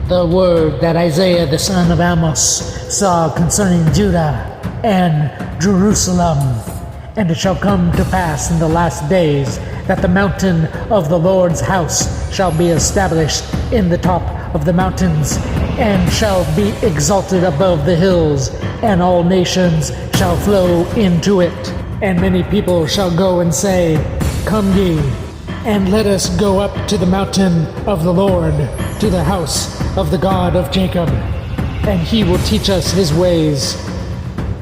the word that Isaiah the son of Amos saw concerning Judah and Jerusalem. And it shall come to pass in the last days that the mountain of the Lord's house shall be established in the top of the mountains, and shall be exalted above the hills, and all nations shall flow into it. And many people shall go and say, Come ye, and let us go up to the mountain of the Lord, to the house of the God of Jacob. And he will teach us his ways,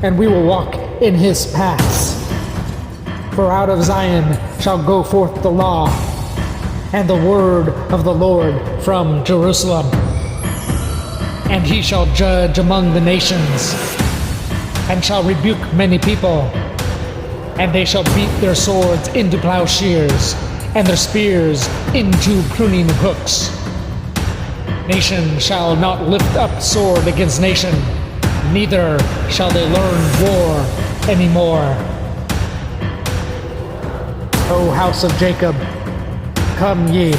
and we will walk in his paths. For out of Zion shall go forth the law, and the word of the Lord from Jerusalem. And he shall judge among the nations, and shall rebuke many people. And they shall beat their swords into plowshares, and their spears into pruning hooks. Nation shall not lift up sword against nation, neither shall they learn war anymore. O house of Jacob, come ye,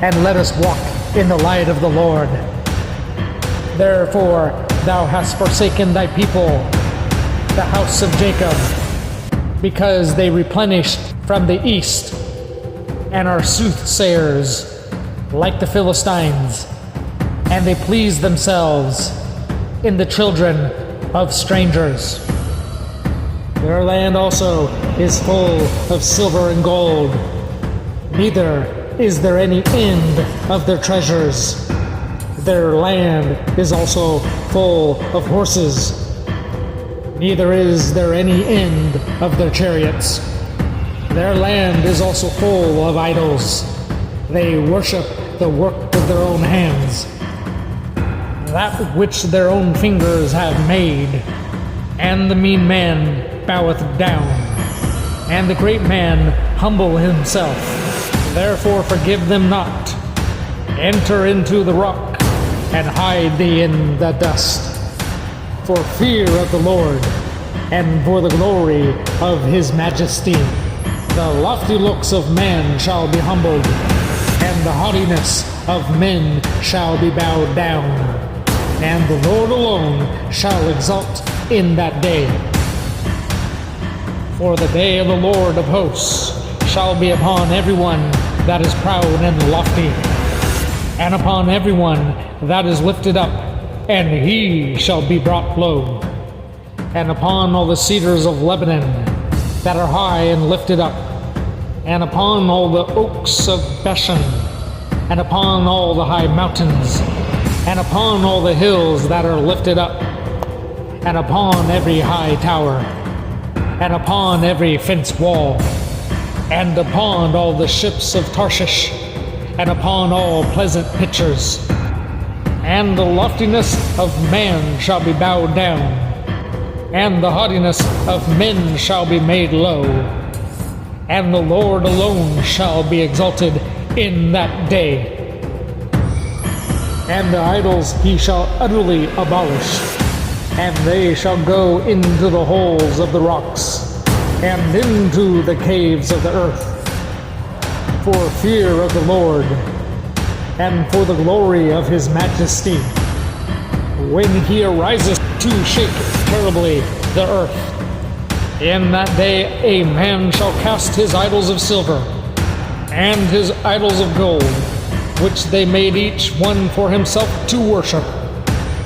and let us walk in the light of the Lord. Therefore thou hast forsaken thy people, the house of Jacob, because they replenished from the east, and are soothsayers like the Philistines, and they please themselves in the children of strangers. Their land also is full of silver and gold, neither is there any end of their treasures. Their land is also full of horses, neither is there any end of their chariots. Their land is also full of idols. They worship the work of their own hands, that which their own fingers have made. And the mean man boweth down, and the great man humble himself. Therefore forgive them not. Enter into the rock, and hide thee in the dust. For fear of the Lord, and for the glory of his majesty, the lofty looks of man shall be humbled, and the haughtiness of men shall be bowed down. And the Lord alone shall exalt in that day. For the day of the Lord of hosts shall be upon everyone that is proud and lofty, and upon everyone that is lifted up, and he shall be brought low. And upon all the cedars of Lebanon that are high and lifted up, and upon all the oaks of Bashan, and upon all the high mountains, and upon all the hills that are lifted up, and upon every high tower, and upon every fenced wall, and upon all the ships of Tarshish, and upon all pleasant pitchers. And the loftiness of man shall be bowed down, and the haughtiness of men shall be made low, and the Lord alone shall be exalted in that day. And the idols he shall utterly abolish, and they shall go into the holes of the rocks, and into the caves of the earth, for fear of the Lord, and for the glory of his majesty, when he ariseth to shake terribly the earth. In that day a man shall cast his idols of silver, and his idols of gold, which they made each one for himself to worship,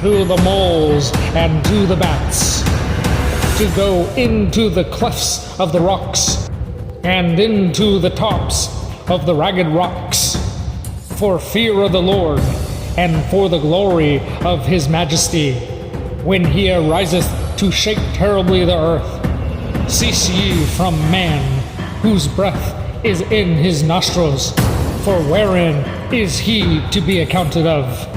to the moles and to the bats, to go into the clefts of the rocks, and into the tops of the ragged rocks, for fear of the Lord, and for the glory of his majesty, when he ariseth to shake terribly the earth. Cease ye from man, whose breath is in his nostrils, for wherein is he to be accounted of?